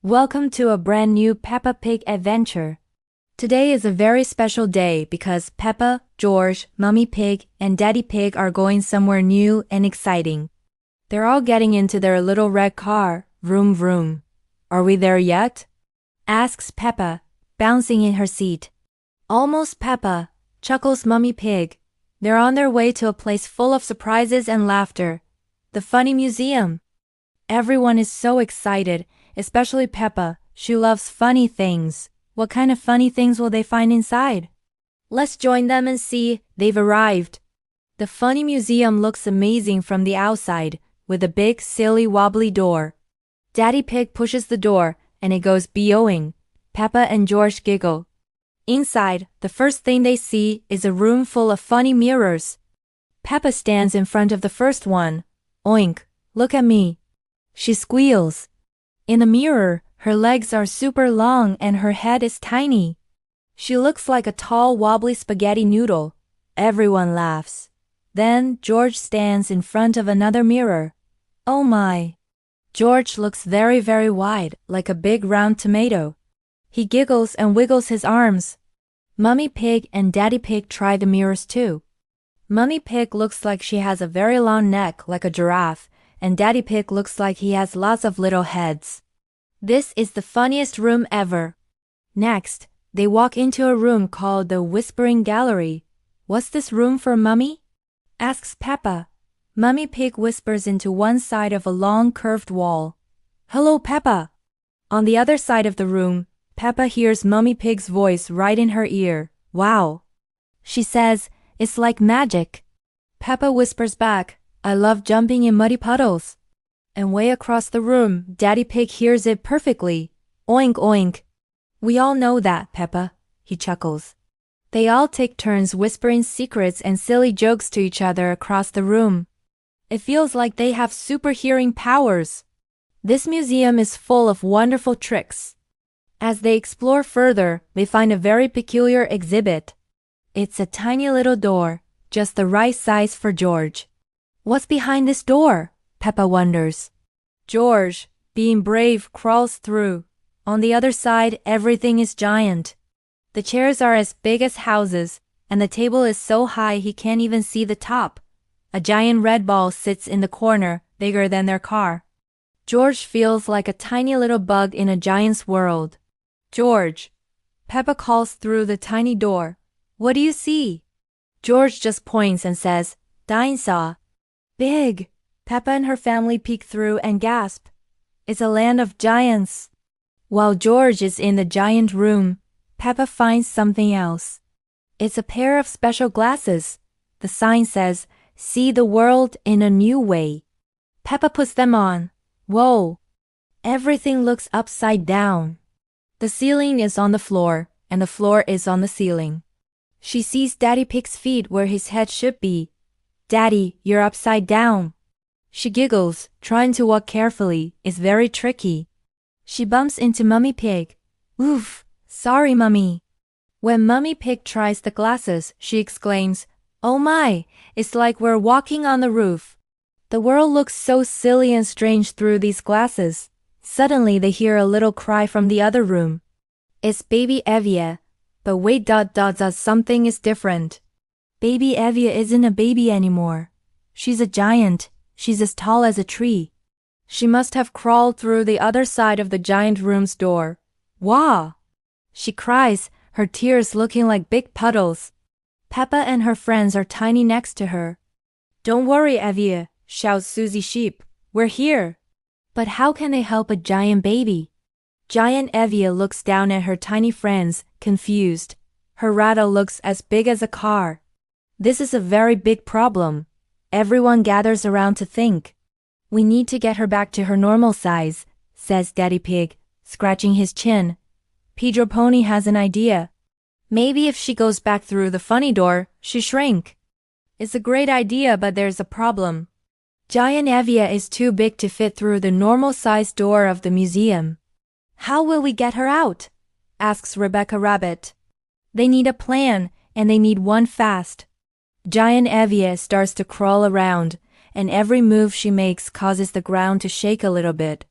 Welcome to a brand new Peppa Pig adventure. Today is a very special day because Peppa, George, Mummy Pig, and Daddy Pig are going somewhere new and exciting. They're all getting into their little red car, vroom vroom. Are we there yet? Asks Peppa, bouncing in her seat. Almost Peppa, chuckles Mummy Pig. They're on their way to a place full of surprises and laughter. The Funny Museum. Everyone is so excited. Especially Peppa, she loves funny things. What kind of funny things will they find inside? Let's join them and see. They've arrived. The Funny Museum looks amazing from the outside, with a big, silly, wobbly door. Daddy Pig pushes the door, and it goes BOing. Peppa and George giggle. Inside, the first thing they see is a room full of funny mirrors. Peppa stands in front of the first one. Oink, look at me. She squeals. In the mirror, her legs are super long and her head is tiny. She looks like a tall, wobbly spaghetti noodle. Everyone laughs. Then George stands in front of another mirror. Oh my! George looks very, very wide, like a big round tomato. He giggles and wiggles his arms. Mummy Pig and Daddy Pig try the mirrors too. Mummy Pig looks like she has a very long neck like a giraffe, and Daddy Pig looks like he has lots of little heads. This is the funniest room ever. Next, they walk into a room called the Whispering Gallery. What's this room for, Mummy? Asks Peppa. Mummy Pig whispers into one side of a long curved wall. Hello, Peppa. On the other side of the room, Peppa hears Mummy Pig's voice right in her ear. Wow. She says, it's like magic. Peppa whispers back, I love jumping in muddy puddles. And way across the room, Daddy Pig hears it perfectly. Oink oink. We all know that, Peppa, he chuckles. They all take turns whispering secrets and silly jokes to each other across the room. It feels like they have super hearing powers. This museum is full of wonderful tricks. As they explore further, they find a very peculiar exhibit. It's a tiny little door, just the right size for George. What's behind this door? Peppa wonders. George, being brave, crawls through. On the other side, everything is giant. The chairs are as big as houses, and the table is so high he can't even see the top. A giant red ball sits in the corner, bigger than their car. George feels like a tiny little bug in a giant's world. George. Peppa calls through the tiny door. What do you see? George just points and says, Dinosaur. Big. Peppa and her family peek through and gasp. It's a land of giants. While George is in the giant room, Peppa finds something else. It's a pair of special glasses. The sign says, See the world in a new way. Peppa puts them on. Whoa! Everything looks upside down. The ceiling is on the floor, and the floor is on the ceiling. She sees Daddy Pig's feet where his head should be. Daddy, you're upside down. She giggles, trying to walk carefully. It's very tricky. She bumps into Mummy Pig. Oof, sorry, Mummy. When Mummy Pig tries the glasses, she exclaims, Oh my, it's like we're walking on the roof. The world looks so silly and strange through these glasses. Suddenly they hear a little cry from the other room. It's Baby Evia. But wait, something is different. Baby Evia isn't a baby anymore. She's a giant. She's as tall as a tree. She must have crawled through the other side of the giant room's door. Wah! She cries, her tears looking like big puddles. Peppa and her friends are tiny next to her. Don't worry, Evia, shouts Susie Sheep. We're here. But how can they help a giant baby? Giant Evia looks down at her tiny friends, confused. Her rattle looks as big as a car. This is a very big problem. Everyone gathers around to think. We need to get her back to her normal size, says Daddy Pig, scratching his chin. Pedro Pony has an idea. Maybe if she goes back through the funny door, she shrink. It's a great idea, but there's a problem. Giant Evia is too big to fit through the normal-sized door of the museum. How will we get her out? Asks Rebecca Rabbit. They need a plan, and they need one fast. Giant Evia starts to crawl around, and every move she makes causes the ground to shake a little bit.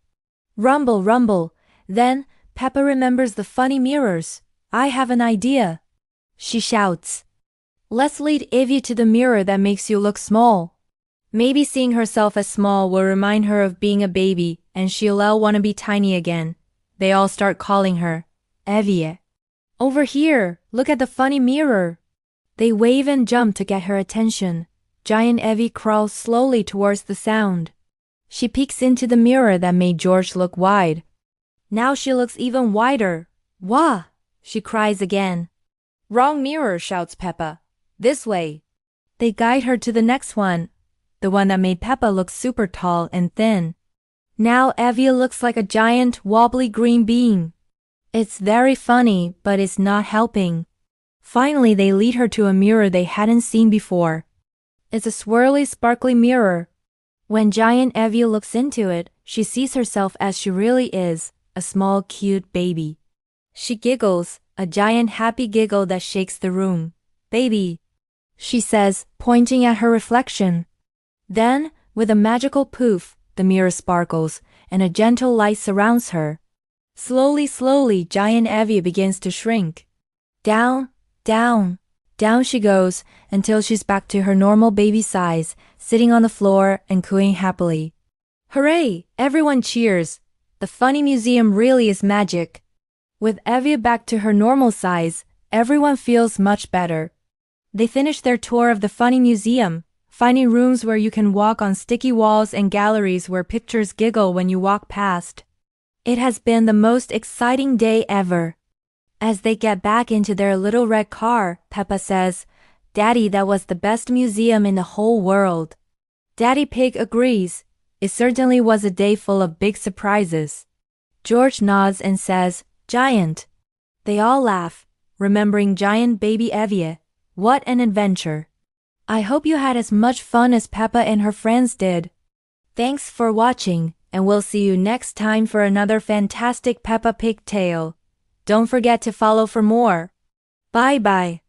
Rumble, rumble, Then, Peppa remembers the funny mirrors. I have an idea, she shouts. Let's lead Evie to the mirror that makes you look small. Maybe seeing herself as small will remind her of being a baby, and she'll want to be tiny again. They all start calling her Evie. Over here, look at the funny mirror. They wave and jump to get her attention. Giant Evie crawls slowly towards the sound. She peeks into the mirror that made George look wide. Now she looks even wider. Wah! She cries again. Wrong mirror, shouts Peppa. This way. They guide her to the next one, the one that made Peppa look super tall and thin. Now Evie looks like a giant, wobbly green bean. It's very funny, but it's not helping. Finally, they lead her to a mirror they hadn't seen before. It's a swirly, sparkly mirror. When giant Evie looks into it, she sees herself as she really is, a small, cute baby. She giggles, a giant happy giggle that shakes the room. Baby, she says, pointing at her reflection. Then, with a magical poof, the mirror sparkles, and a gentle light surrounds her. Slowly, slowly, giant Evie begins to shrink. Down, down, down she goes, until she's back to her normal baby size, sitting on the floor and cooing happily. Hooray! Everyone cheers. The funny museum really is magic. With Evie back to her normal size, everyone feels much better. They finish their tour of the funny museum, finding rooms where you can walk on sticky walls and galleries where pictures giggle when you walk past. It has been the most exciting day ever. As they get back into their little red car, Peppa says, Daddy, that was the best museum in the whole world. Daddy Pig agrees. It certainly was a day full of big surprises. George nods and says, Giant. They all laugh, remembering giant baby Evie. What an adventure. I hope you had as much fun as Peppa and her friends did. Thanks for watching, and we'll see you next time for another fantastic Peppa Pig tale. Don't forget to follow for more. Bye bye.